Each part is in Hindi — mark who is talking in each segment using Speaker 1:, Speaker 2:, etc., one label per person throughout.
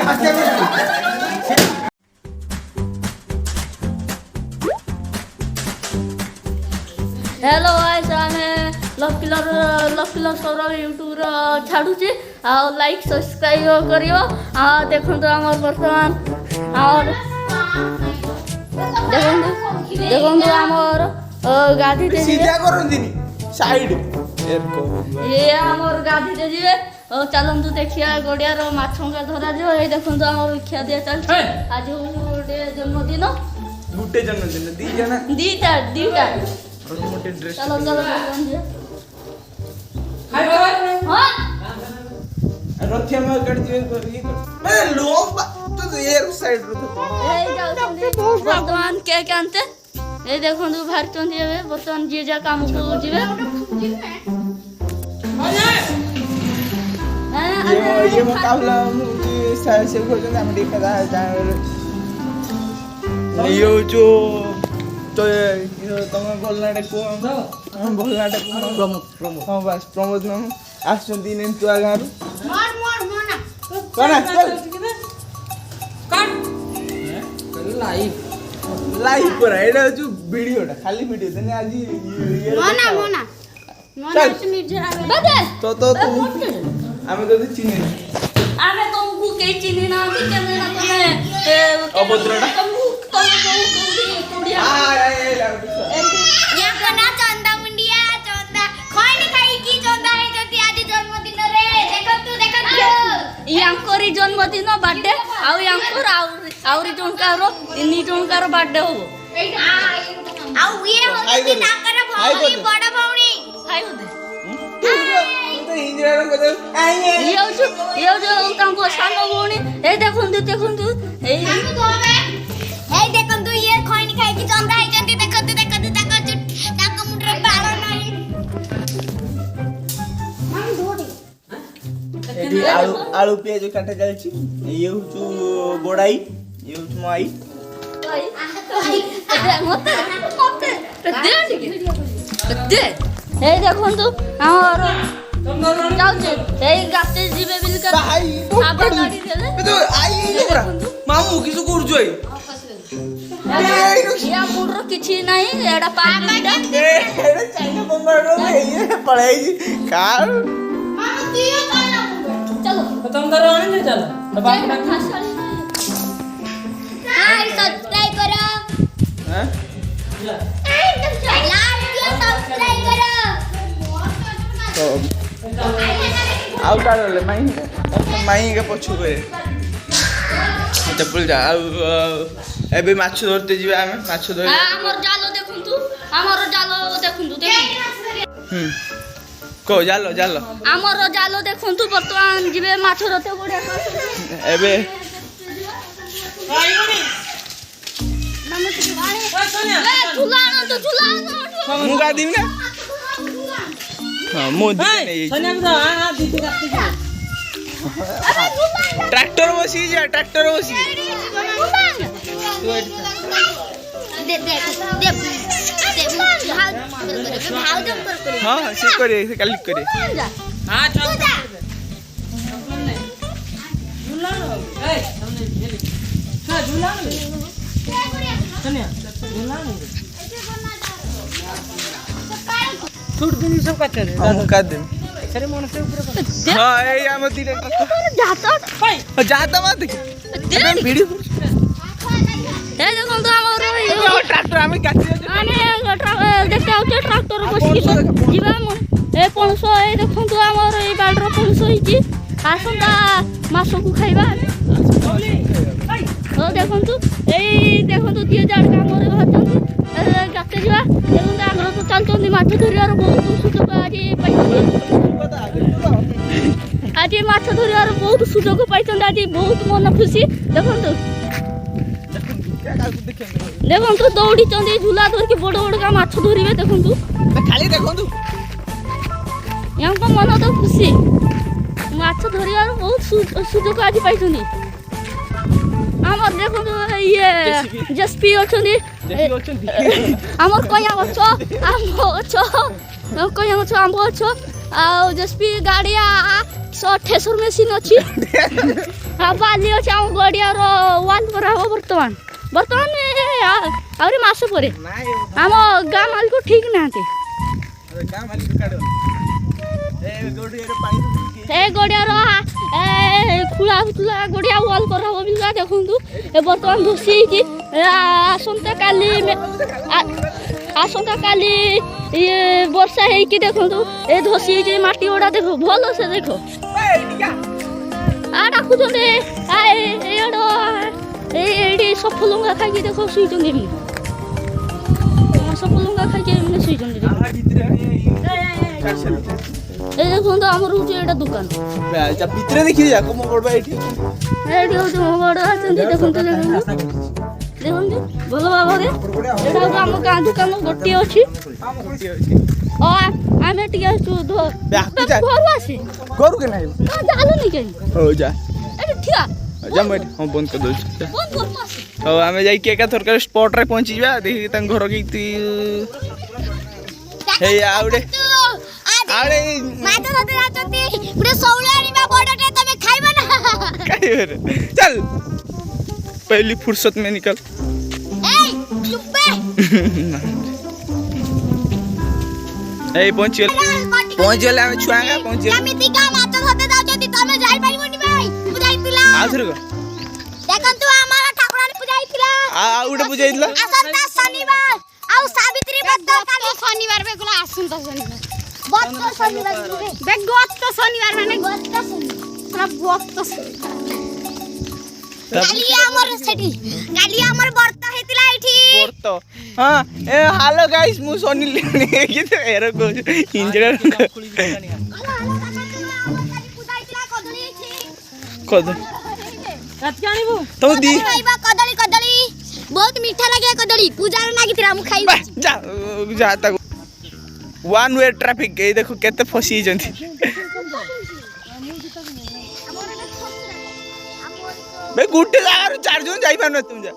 Speaker 1: हेलो गाइस आमे लकिलर सौरभ यूट्यूब छाड़ुचे आ लाइक सब्सक्राइब करियो आ देखंतु हमर वर्तमान और देखंतु हमर गाधी दे
Speaker 2: सीधा करंदिनी साइड
Speaker 1: ये हमर गाधी दे जिवे चलंतु देखिया गडिया रो माछंगा धरा जो ए देखंतु हमर खिया दिया चल आज गोटे जन्मदिन
Speaker 2: गुटे जन्मदिन दी जना
Speaker 1: दीटा
Speaker 2: मोटे ड्रेस
Speaker 1: चलो
Speaker 2: हाय बाय
Speaker 1: हां
Speaker 2: रथिया में कट दिए कर ये मैं लोग तो ये साइड रो
Speaker 1: ए जाऊ वर्तमान के कांते ए देखंतु भारतन जेबे वर्तमान जे जा काम को जेबे
Speaker 2: ये मुकाबला से खोजन हम देखा था ये जो तो ये तुम बोलना को हम बोलना प्रमोद हां बस प्रमोद नाम आसुंदी ने तू आगा मार मोना कोना चल कट लाइव पर एडा जो वीडियोटा खाली वीडियो देने आज
Speaker 1: मोना सुमित जरा बदल
Speaker 2: तो तू हमें तो चिन्ह
Speaker 1: आमे तुमको के चिन्ह ना भी कैमरा तने
Speaker 2: अभद्रटा
Speaker 1: तुमको कोडिया
Speaker 3: या कोना चंदा मुंडिया चंदा खोइन खाई की चंदा है जति आज जन्मदिन रे देखतु
Speaker 1: यांकोरी जन्मदिन बर्थडे आउ यांकोर आउरी जोनकारो इन्नी जोनकारो बर्थडे हो
Speaker 3: आउ ये होती नाकर भौणी बड़ भौणी
Speaker 1: हाय होदे
Speaker 2: तो इंजीनियर को तो आइए
Speaker 1: ये जो तांको सानो भौणी ए देखंतु ए
Speaker 3: देखंतु ये खोइन खाई की चंदा है जति देखतु ताको मुंडरे बाल नाही हम धोडी
Speaker 2: एडी आलू प्याज काटा जायछि ये हुचु गोडाई ये हुचु माई
Speaker 1: दे ए देखंतु हमर जाउचे ए गाते जीवे बिलका
Speaker 2: भाई
Speaker 1: आबा गाड़ी देले
Speaker 2: तो आई नोरा मामू किसु करजो
Speaker 1: या मुडरो किछि नाही एडा पानीटा
Speaker 2: एडा चाइना बम्बर रो ये पढ़ाई कार
Speaker 3: मामा तियो काना
Speaker 1: चलो
Speaker 4: तुम करो आने चलो
Speaker 3: हाय सब्सक्राइब करो
Speaker 2: हैं
Speaker 3: लाइक किया सब्सक्राइब करो
Speaker 2: तो आउ काढले माई के पछु करे तो पुल जा एबे माछ धरते जीवे आमे माछ धर
Speaker 1: हमर जालो देखंतु
Speaker 2: को जालो
Speaker 1: हमर जालो देखंतु वर्तमान जीवे माछ रते बढिया
Speaker 2: एबे मु का दिम ना हां मु दे
Speaker 4: सोनिया को आ दीदी काटती
Speaker 2: ट्रैक्टर बसी हां से करे से कल करे
Speaker 4: हां चल झूला ए हां झूला सोनिया झूला छूट दिन सब काट रे
Speaker 2: हम का दे
Speaker 4: सरे मन से ऊपर
Speaker 2: हां ए हम दिले जाता मत दे वीडियो
Speaker 1: ए देखंतु हमर
Speaker 2: ट्रैक्टर हमें काटी
Speaker 1: आने देखते ट्रैक्टर बसी जीवा ए पणस ए देखंतु हमर ए बाडर पणस हिची आसंता मासकु खाइबा ओ देखंतु दिए जाड़ काम रे भाचंतु गाते जीवा देखंतु आग्रह तो चलचंदी माछ धरियार बहुत सुजोग आज माछ धरियार बहुत सुजोग पाइछन आज बहुत मन खुशी देखंतु देखंतु दौड़ी चंदी झूला धरके बड़ बड़ का माछ धरिबे देखंतु
Speaker 2: खाली देखंतु
Speaker 1: यांको मन तो खुशी माछ धरियार बहुत सुजोग आज पाइछनी हमर देखंतु ये जसपी अछनी हमर कया गछ आम गछ कया गछ आम गछ आ जसपी गाड़िया 128 मेसिन अच्छी बाली अच्छे आम गड़ियार वाल पर हम बर्तमान बर्तमान आहरी मास पर आम गाँ मालिक ठीक ना ए गड़ियार खुला होता गड़िया वाल कर बोला देखु ए बर्तमान धोसी आसंता काली ये वर्षा है कि देखो ए धोसी माटी गुड़ा देखो भल से देखो डाकू ये सफलुंगा खाई देखो शुईचंदी सफलुंगा खाई शुईचंदी देखो आमर हूँ एटा दुकान
Speaker 2: भितर देखी जा कम बड़ भाई
Speaker 1: एठी हूँ मो बड़ आछंती देखो देखो भल भाव एटा आम गाँ दुकान गोटे अच्छी आम टे घर आसी
Speaker 2: करू के नहीं
Speaker 1: जालु नहीं कहीं
Speaker 2: हो जा
Speaker 1: ठिया
Speaker 2: जा मैं हम बंद कर दूँ
Speaker 1: बंद कर मासी
Speaker 2: ଆଉ ଆମେ ଯାଇକି ଏକାଥରକାର ସ୍ପଟରେ ପହଞ୍ଚିଯିବା ଦେଖିକି ତାଙ୍କ ଘର କେମିତି ହେଇ ଆଉଡେ ଆଉଡେ
Speaker 3: ମାତା ସତେ ଯାଉଛନ୍ତି ଗୋଟେ ସଉଳ ଆଣିବା ବଡଟେ ତମେ ଖାଇବ ନା
Speaker 2: ଖାଇବେ चल पहली फुर्सत में निकल
Speaker 3: ଏଇ ଚୁପେ
Speaker 2: ଏଇ ପହଞ୍ଚିଗଲେ ଆମେ ଛୁଆଙ୍ଗା ପହଞ୍ଚିଗଲେ
Speaker 3: କେମିତି କା ମାତା ସତେ ଯାଉଛନ୍ତି ତମେ ଯାଇ ପାରିବନି ଭାଇ ପୂଜା ହେଇଥିଲା
Speaker 2: ଆଉଥରେ କହ
Speaker 3: ଦେଖନ୍ତୁ ଆମର ଠାକୁରାଣୀ ପୂଜା ହେଇଥିଲା
Speaker 2: ଆଉ ଗୋଟେ ପୂଜା ହେଇଥିଲା
Speaker 3: ଆସନ୍ତା ଶନିବାର ଆଉ ସାବିତ୍ରୀ ବ୍ରତ କାଲି ଶନିବାର ବେଗୁଲା ଆସନ୍ତା ଶନିବାର ବତ୍ତ ଶନିବାର ବେଗତ ଶନିବାର ମାନେ ଗତ ଶନିବାର ବତ୍ତ କାଲି ଆମର ସେଠି କାଲି ଆମର ବ୍ରତ ହେଇଥିଲା ଏଠି
Speaker 2: ବ୍ରତ हां ए हेलो गाइस मु सोनी लेनी कि तो एरो को इंजीनियर कदली तो दी
Speaker 3: खाइबा कदली कदली बहुत मीठा लागे कदली पूजा रे लागी तिरा मु खाइबा
Speaker 2: जा जा तक वन वे ट्रैफिक ए देखो केते फसी जंती बे गुटे जगह चार जन जाई पानो तुम जा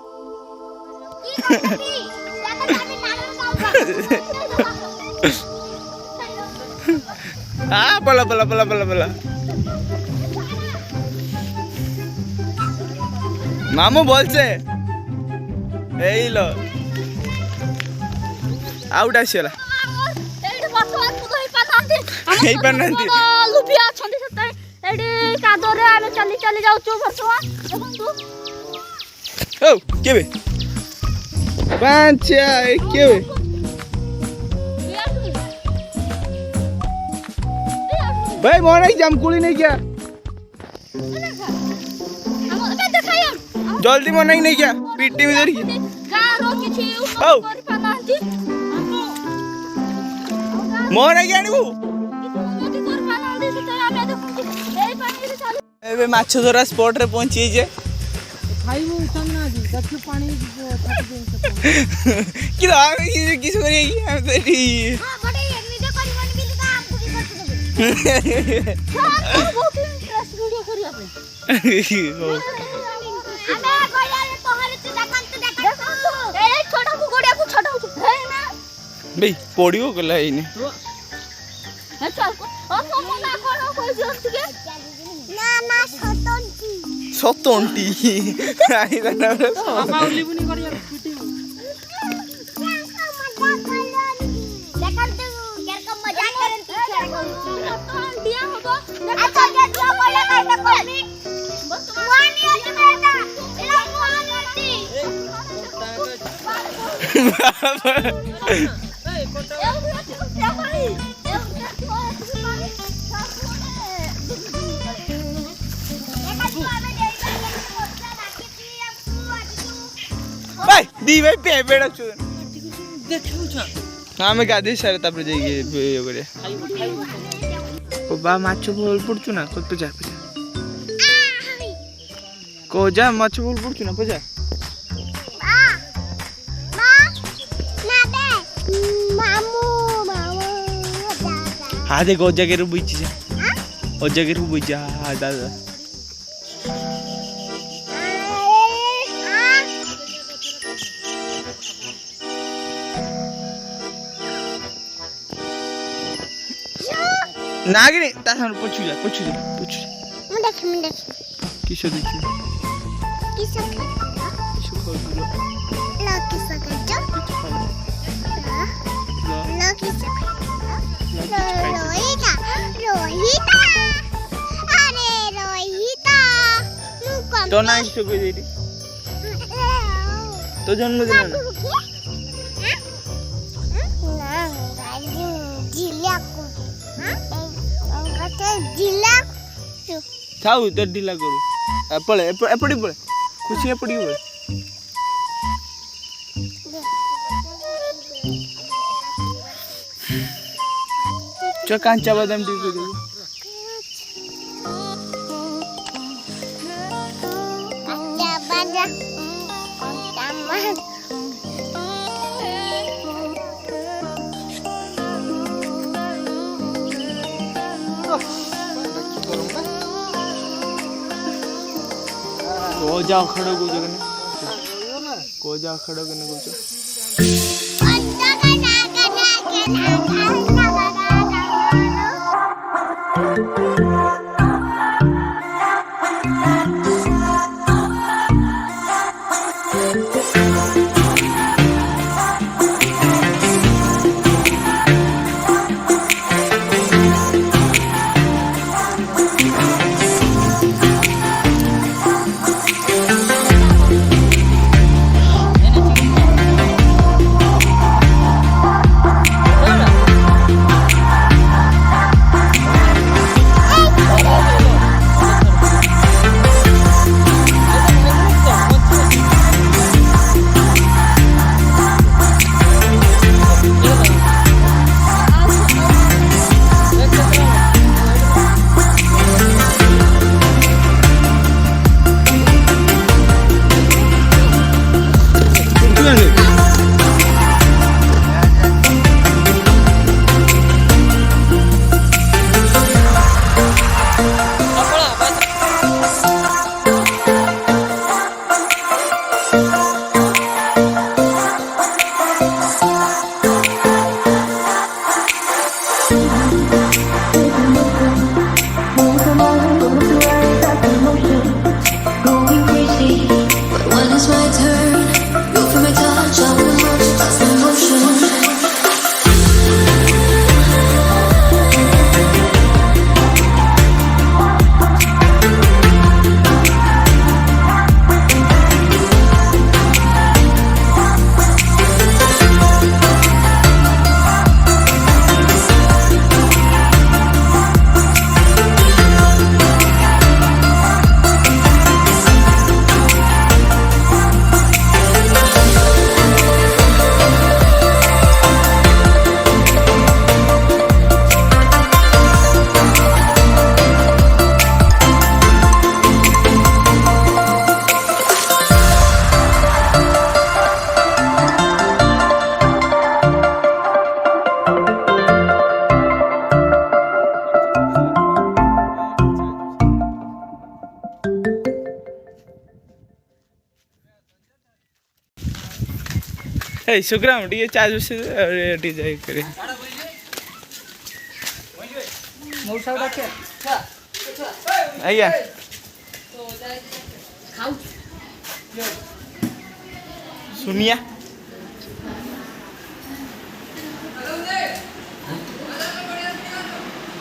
Speaker 2: हाँ बोला बोला बोला बोला बोला मामू बोल से यही लो आउट आसीला
Speaker 1: एडी बसवान को होई पानांती
Speaker 2: हेई पानांती
Speaker 1: लुपिया छंदी सते एडी कादोरे आमे चली चली जाउचो बसवान देखंतु
Speaker 2: ओ केबे पांच केबे भाई मोने जामकुली नहीं क्या जल्दी मन नहीं क्या पीटी में धरी
Speaker 1: गारो किछि
Speaker 2: औ
Speaker 1: ऊपर पानांती
Speaker 2: मोने क्या निबु
Speaker 1: किछि कर पानांती सते आमे देखु एई पानी रे चालू
Speaker 2: एबे माछ धरा स्पॉट रे पहुंची जे
Speaker 4: खाइबो सामना जी दक्षु पानी
Speaker 2: कि आमे किस करी हम तो एठी
Speaker 3: हां बडे निजे करबन बिल काम कुडी करते देबे
Speaker 1: हां बहुत इंटरेस्ट वीडियो करिया पे
Speaker 3: आमे गया रे पहले तू देखंतु
Speaker 1: ए छोटा को गोडिया को छोटा को है ना
Speaker 2: बे पडियो गला इने
Speaker 1: है चल को ओ सोमो ना कोन कोइ जंती के
Speaker 3: ना सतंती
Speaker 2: सतंती आई ना
Speaker 4: बाबा उलीबुनी करिया पिटी
Speaker 3: देखंतु केर को मजाक करंती
Speaker 1: दिया होबो
Speaker 3: अच्छा जे दिया बोले काइटा कोनी मुआनी अछि बेटा एला मुआनी अछि
Speaker 4: ए कोटा
Speaker 2: भाई दी भाई पे बेड़ा छु
Speaker 4: देखु छ
Speaker 2: ଆମେ ଗାଧେଇ ସାରେ ତାପରେ ଯାଇକି ଇଏ କରିବା ଓ ବା ମାଛ ବୋଲ ପଡୁଛୁ ନା କତ ପଜା ପଜା को जा माछ बोल पड़छु ना पजा हाँ देख ओ जगह रू बुझी जा ओ जगह रू बुझा हाँ दादा नागिनी ता सामने पूछू जा
Speaker 3: ମୁଁ ଦେଖି
Speaker 2: किसो देखियो
Speaker 3: କିସ
Speaker 2: किसो खोल दो
Speaker 3: ଲ କିସ କରୁଛ ଲ କିସ ରୋହିତା ଆରେ ରୋହିତା ମୁଁ କମ
Speaker 2: तो ना किसो कोई देती तो जन्मदिन ना थाऊ तो ढीला करू पळे एपडी पळे खुशी एपडी पळे चो कांचा बादाम टी को दे को जा खड़ो को जगने को जा खड़ो कने को ए सुग्राम टी चार्ज से टी जाई करे
Speaker 4: मौसा डाके
Speaker 2: आइया सुनिया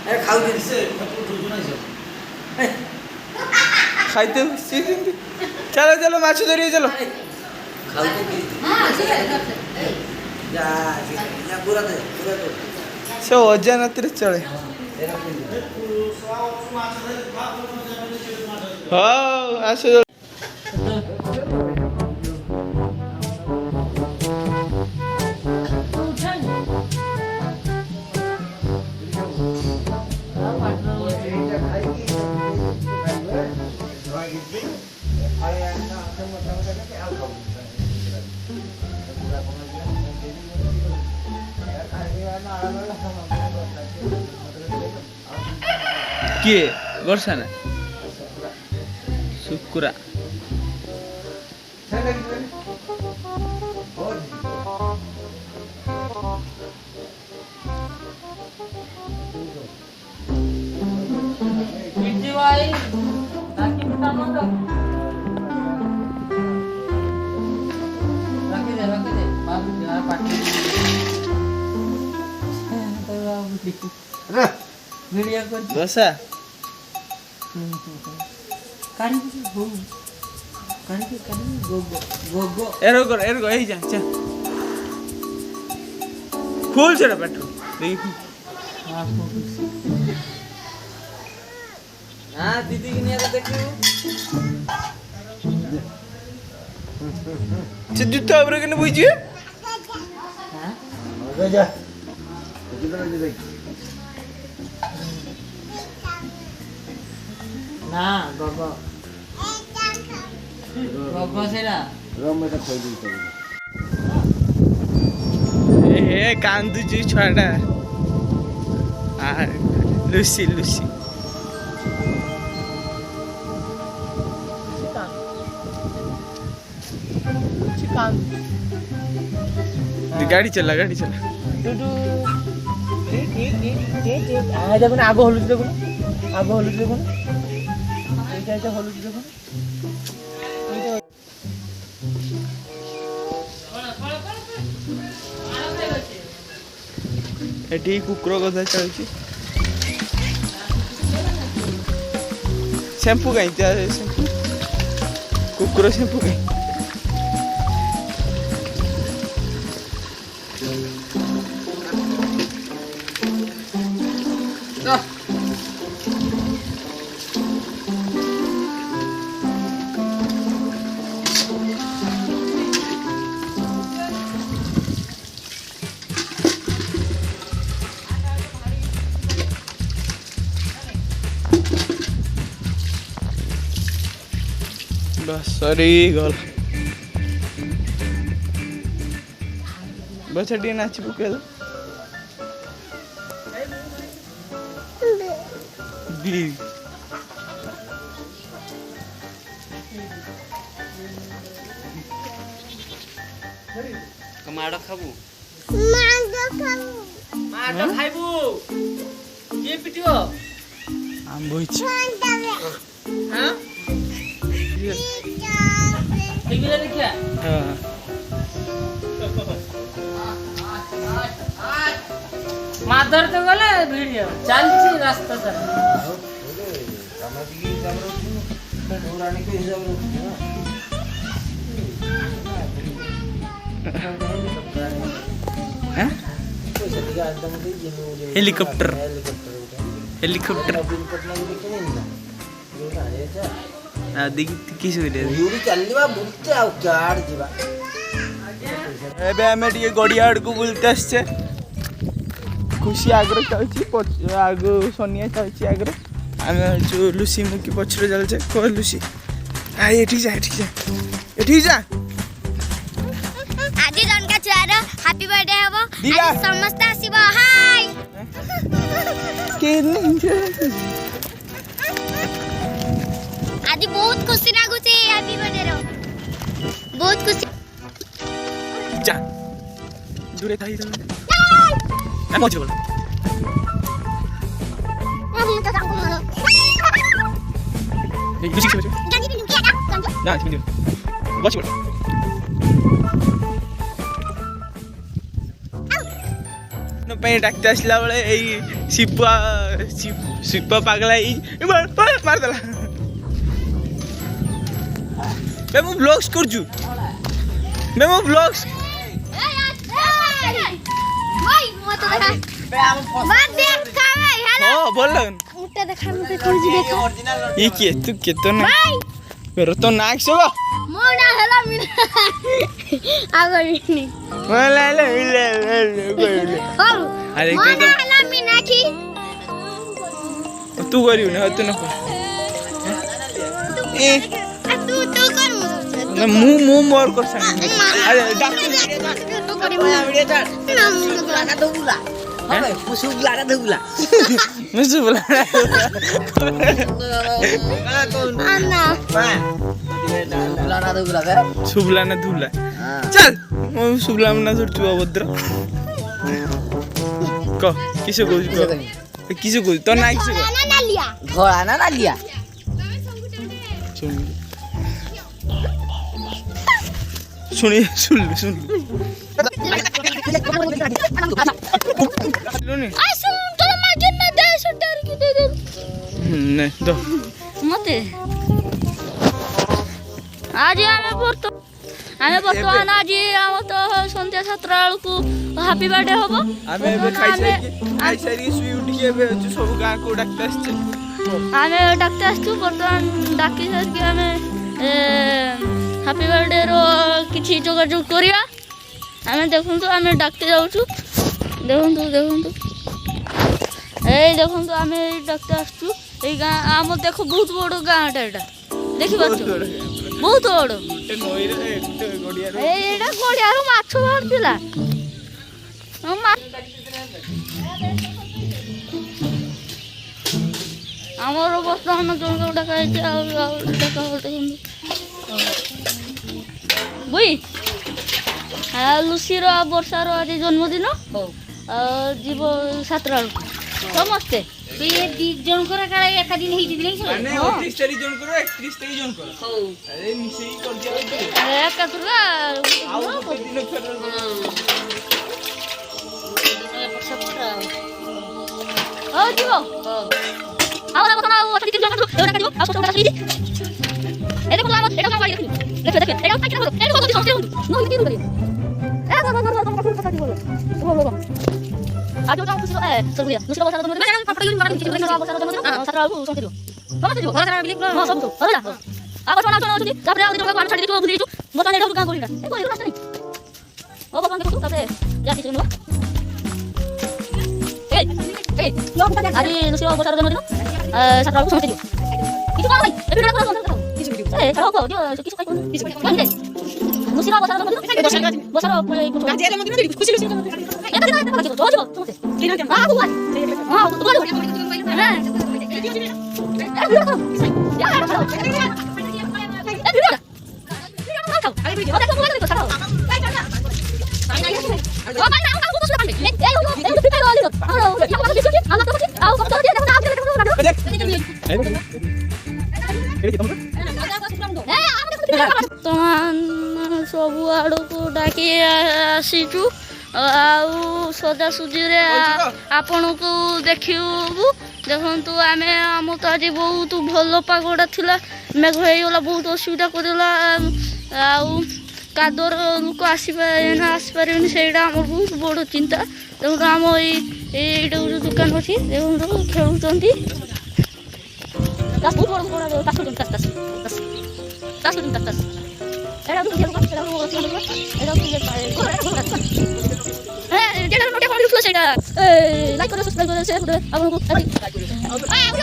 Speaker 4: ए खाऊ दिन से
Speaker 2: खाइते चलो चलो माछ धरिए चलो से वजन अतिर चले हाँ आसो किए वर्षा ना शुक्रा
Speaker 4: पिटी भाई ताकि मुटा मत रख दे बाबू यार पार्टी
Speaker 2: रे
Speaker 4: वीडियो कर
Speaker 2: बसा
Speaker 4: काढ़ी हो काढ़ी गो
Speaker 2: एरो ए जा चा खोल छड़ा पेट्रोल देखी
Speaker 4: हां दीदी की निया देखियो
Speaker 2: से जूता अबरे के बुझिए
Speaker 4: हां
Speaker 2: हो जा
Speaker 4: ना गो सेरा
Speaker 2: ए कांदू जी छड़ा आ लुसी गाड़ी चला
Speaker 4: देखो आगो हलुची देखो এইটা হলুদ দেখো
Speaker 2: এটি কুকুর কথা চালছি শ্যাম্পু কাই শ্যাম্পু কুকুর শ্যাম্পু কাই बस सरी गल बच्चा टी नाच पके दो दी
Speaker 4: माड़ खाबू
Speaker 3: मांग
Speaker 4: खाइबू ये पिटियो
Speaker 2: आम बोइछ
Speaker 4: हां टीवी देखिया
Speaker 2: हां
Speaker 4: माधर तो गले वीडियो चलছি रास्ता सर
Speaker 2: हेलीकॉप्टर किस गड़िया आड़ को बुलते आसचे खुशी आग्र चाहूँ आग सोनिया चाहूँ आग्र आम जो लुसी मुकी पछरे चलचे कह लुसी एठी जा
Speaker 3: आज जनका छुआर हैप्पी बर्थडे हबो
Speaker 2: दिया।
Speaker 3: आज समस्त आसीबो हाय आज बहुत खुशी लागुची हैप्पी बर्थडे रो बहुत खुशी
Speaker 2: जा दूरे थाई ना मौज बोल
Speaker 3: हम तो सांगू मरो
Speaker 2: लुसी से
Speaker 3: गंजी भी लुकिया ना गंजी
Speaker 2: ना ठीक बच बोल न पे डाक्टर आसला बेले एई सिपा पागला मार देला बे मु ब्लॉग्स करजु बे मु ब्लॉग्स
Speaker 3: भाई मत देखा बात देख भाई हेलो
Speaker 2: हां बोल
Speaker 3: मुट्टे देखा मुझे कुछ देखा
Speaker 2: ये के तू के तो ना
Speaker 3: भाई
Speaker 2: मेरे तो नाक से वो
Speaker 3: मोना हेलो मिना आगो नहीं
Speaker 2: ले अरे
Speaker 3: मोना
Speaker 2: के
Speaker 3: हेलो मिना की
Speaker 2: तो तू करियो ना तू ना ए
Speaker 3: तू कर मुझे
Speaker 2: ना मुंह मोर कर संग अरे डॉक्टर
Speaker 3: तू कर वीडियो चल ना मुझे लगा दूला
Speaker 4: हां सुबला का दूला
Speaker 2: मुझे बोला
Speaker 3: अन्ना
Speaker 4: दूला ना दूला का
Speaker 2: सुबला ना धुला चल मैं सुबला ना धुर तू अभद्र को किसे को किसी को तो ना किसी को
Speaker 3: ନା ନାଲିଆ
Speaker 4: ଧଳା ନା ନାଲିଆ?
Speaker 2: सुनिए सुन सुन
Speaker 3: ଆସୁନ ତୋର ମାଗିନ ନା ଦେ ସୁଟାର କି ଦେ ଦେ
Speaker 2: नहीं तो
Speaker 1: मते आज आमे बर्तमान आज आम तो संध्या 7 बेलू हैप्पी बर्थडे हम
Speaker 2: आमे एबे खाई सारी सुई उठी के एबे सब गां को डाक्टर आछे
Speaker 1: आमे डाक्टर आसु बर्तमान डाकी सारके आमे हैप्पी बर्थडे रो किछि जोगाजोग करिया आमे देखंतु आमे डाक्टर जाउछु देखंतु ए देखंतु आमे डाक्टर आसु ए गां आम देखो बहुत बड़ गांटा एटा देखि बाछु बहुत बड़
Speaker 2: गुटे नई रे गुटे गडिया रे
Speaker 1: एटा गडियारो माछ बाहरतिला ଆମର ବର୍ତ୍ତମାନ ଜଣକୁ ଡାକା ହେଇଛି ଆଉ ଡାକା ଗୋଟେ ବୁଇ ଲୁସିର ବର୍ଷାର ଆଜି ଜନ୍ମଦିନ ଯିବ 7 ବେଳକୁ ସମସ୍ତେ
Speaker 3: ଦି ଜଣଙ୍କର କାଳେ ଏକା ଦିନ ହେଇଛି ଦିନ
Speaker 2: ମାନେ 29 ତାରିଖ ଜଣ କର 31 ତାରିଖ ଜଣ କର ହଉ ଆରେ ମିଶେଇ କରି ଦିଆ
Speaker 1: ଏକା ତୁରା
Speaker 2: ଆଉ ଗୋଟେ ଦିନ ଫେର
Speaker 1: ହଉ ଯିବ ଆଉ ନା କଥା ଆଉ ଅଛନ୍ତି ଜଣ ଏଟା କାଟିବ ଆଉ ଛୋଟ ଛୋଟ ଏଟା କୋଲା ଏଟା କାମ କରି ଦେଖ ଦେଖ ଏଟା କାଟି କର ଏଟା କୋଦି ସମସ୍ତେ ହୁଁ नो हिंदी करिए ए बाबा काटी बोलो आज जाऊ खुशी ए सब गया दूसरा बसा तुम मैं पापड़ यूज करके किसी बसा तुम 17 को समझ समझ घर घर बिलिक हां सब होला आबा सोना सोना होती तापर आ दिनो को छाडी दियो बुझी छु बता नेटा गां गोलीटा ए कोई रास्ता नहीं ओ बाबा के तापर या किसी नो ए आज दूसरा बसा जन्मदिन 17 को समझ किछु कर भाई ए वीडियो करो किछु वीडियो ए चलो को जो किछु खाई कोन मुसिरा बसा जन्मदिन बसा आज जन्मदिन खुशी खुशी এটা দিন এটা কিছু চলো চলো ঠিক আছে আ বুয়া হ্যাঁ বুয়া হ্যাঁ ସବୁ ଆଡ଼କୁ ଡାକି ଆସିଛୁ ଆଉ ସଜାସୁଜିରେ ଆପଣଙ୍କୁ ଦେଖିବୁ ଦେଖନ୍ତୁ ଆମେ ଆମ ତ ଆଜି ବହୁତ ଭଲ ପାଗଟା ଥିଲା ମେଘ ହେଇଗଲା ବହୁତ ଅସୁବିଧା କରିଦେଲା ଆଉ କାଦୁଅର ଲୋକ ଆସିପାରିବେନି ସେଇଟା ଆମର ବହୁତ ବଡ଼ ଚିନ୍ତା ଦେଖନ୍ତୁ ଆମ ଏଇଟା ଗୋଟେ ଦୋକାନ ଅଛି ଦେଖନ୍ତୁ ଖେଳୁଛନ୍ତି ବହୁତ ବଡ଼ ବଡ଼ लाइक करो सब्सक्राइब करो शेयर करो आपको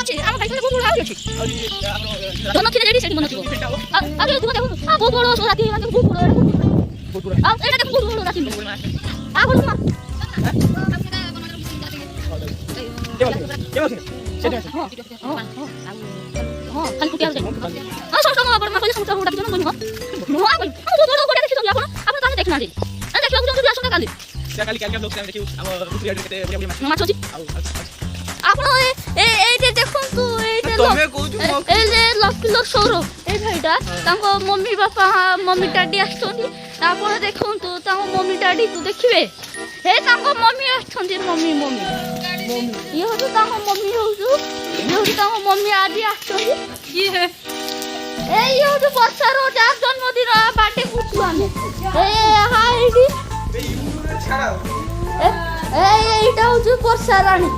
Speaker 1: अछि हम भाई बहुत बड़ अछि दोनों किने रेडी सेट बनथिबो आगे तुम देखो हां बहुत बड़ राखी माने बहुत बड़ आ एटा देखो बहुत बड़ राखी आ बोल ना हां खाली कुटिया जाय हां सब सब बड़ माखले सब सब डाकी जन बनी हां हां बहुत बड़ गोटा देखि दो आपण ताने देखना दे अरे देखियो जो आसन काली
Speaker 2: काली काली लोग से देखियो हम दूसरी आडे केते बड़ी बड़ी
Speaker 1: माछ अछि आपण ए देखंतु
Speaker 2: तमे कहू
Speaker 1: ए जे लक्ष्मीलोक सौर ए भाईटा तांको मम्मी बापा मम्मी डैडी आछथि आपण देखंतु तांको मम्मी डैडी तू देखिबे हे तांको मम्मी आछथि मम्मी ये हो तांको मम्मी होजु ये हो तांको मम्मी आदि आछथि ये हे ए ये हो वर्षारो जार जन्मदिन बाटे पुछु आमे ए हाइडी এইটা হচ্ছে বর্ষা রানী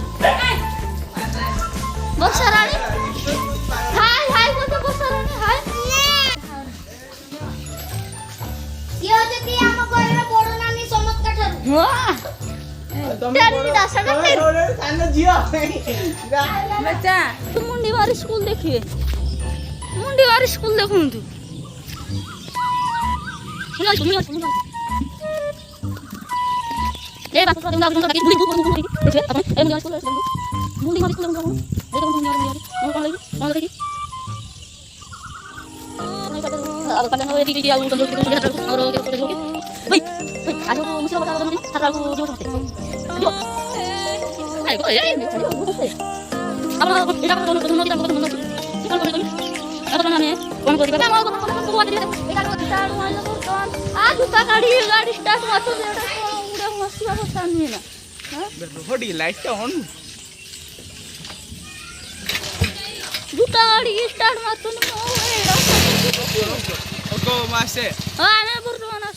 Speaker 1: হাই হাই বলতে বর্ষা রানী হাই
Speaker 3: ইও যদি আম ঘরের বড় নানি সমস্ত ঠারু
Speaker 1: তেরি দাসা না তেরি
Speaker 2: সানো জিও
Speaker 1: বেটা তুমি মুন্ডি বাড়ি স্কুল দেখিবে মুন্ডি বাড়ি স্কুল দেখুন তু শুনো ए बात कर दूंगा दूंगा बुली बुली देखिए अपन ए मुझे स्कूल मुंडी मारी स्कूल में देखो मुंडी मारी कौन लगी अब कल ना ये दी आलू तो जो और जो भाई आज को मुझे बता दो मुझे सारा को जो समझते जो ए নাই গো এই আমরা এটা কোনো কোনো দিন কোনো কোনো কি করে তুমি এখন আমি কোন করি বাবা আমার কোনো কোনো কথা দিলে এটা কথা স্টার্ট মারলো তো আজ তো গাড়ি স্টার্ট মারতো এটা উড়ে মস্তি অবস্থা নিয়ে না হ্যাঁ
Speaker 2: হডি লাইটটা অন
Speaker 1: দুটা গাড়ি স্টার্ট মারতো না এটা
Speaker 2: ওকো মাসে
Speaker 1: আমি বর্তমানে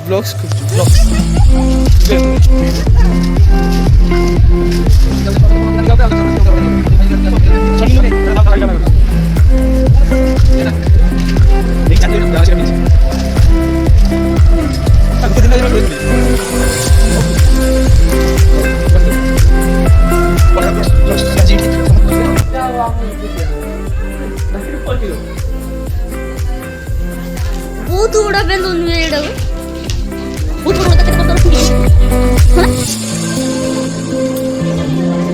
Speaker 2: ব্লগস করছি ব্লগস
Speaker 1: बहुत बड़ा बैलून मेरा बहुत बड़ा तक तो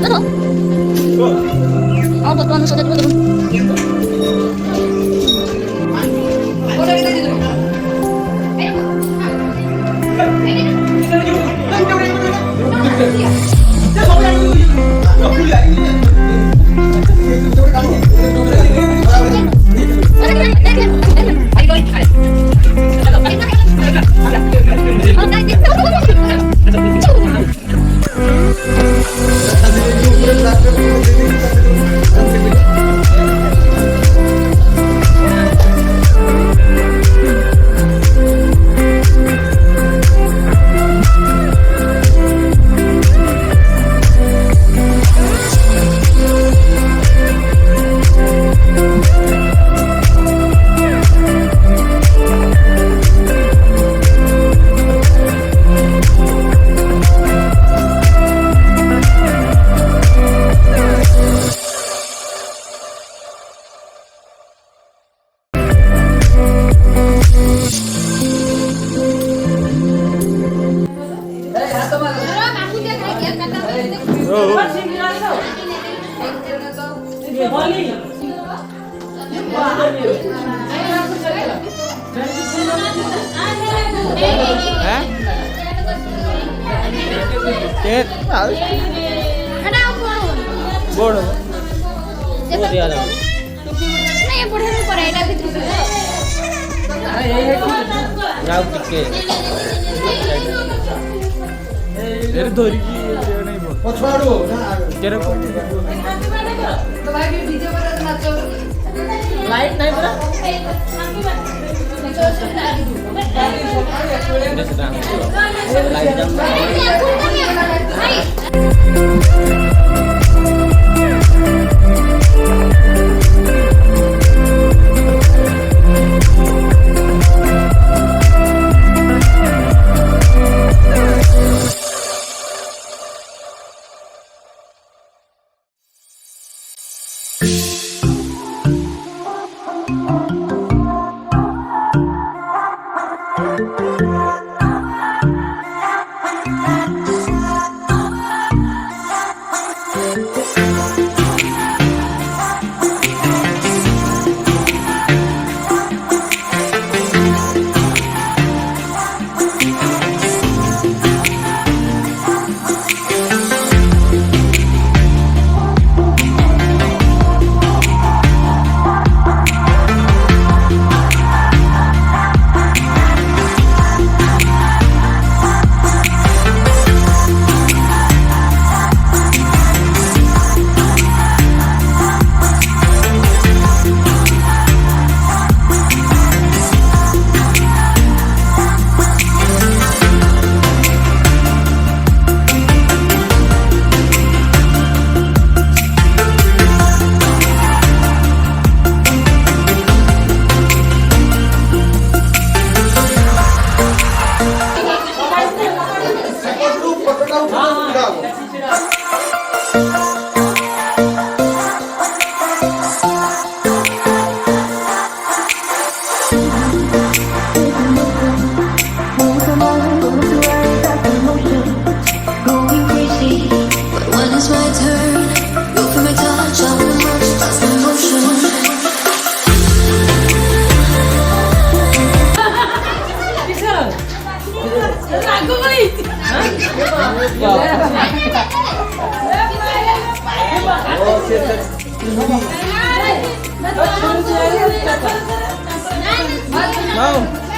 Speaker 1: देखो आओ बतवान सोचे तो
Speaker 2: বড়
Speaker 3: नहीं पढ़े में पढ़े এটা ভিতরে
Speaker 4: যাও টিকে
Speaker 2: এর ধরি কি নাই বল পছাড়ো না কেরে
Speaker 3: तो भाई वीडियो बता देना तो
Speaker 4: লাইট নাই পুরা লাইট দাম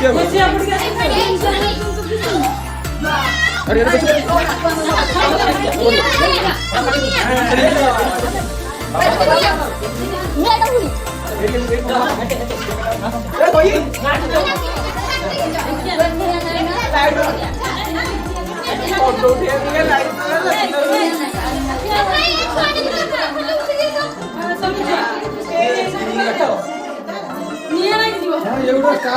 Speaker 2: अरे एवढं का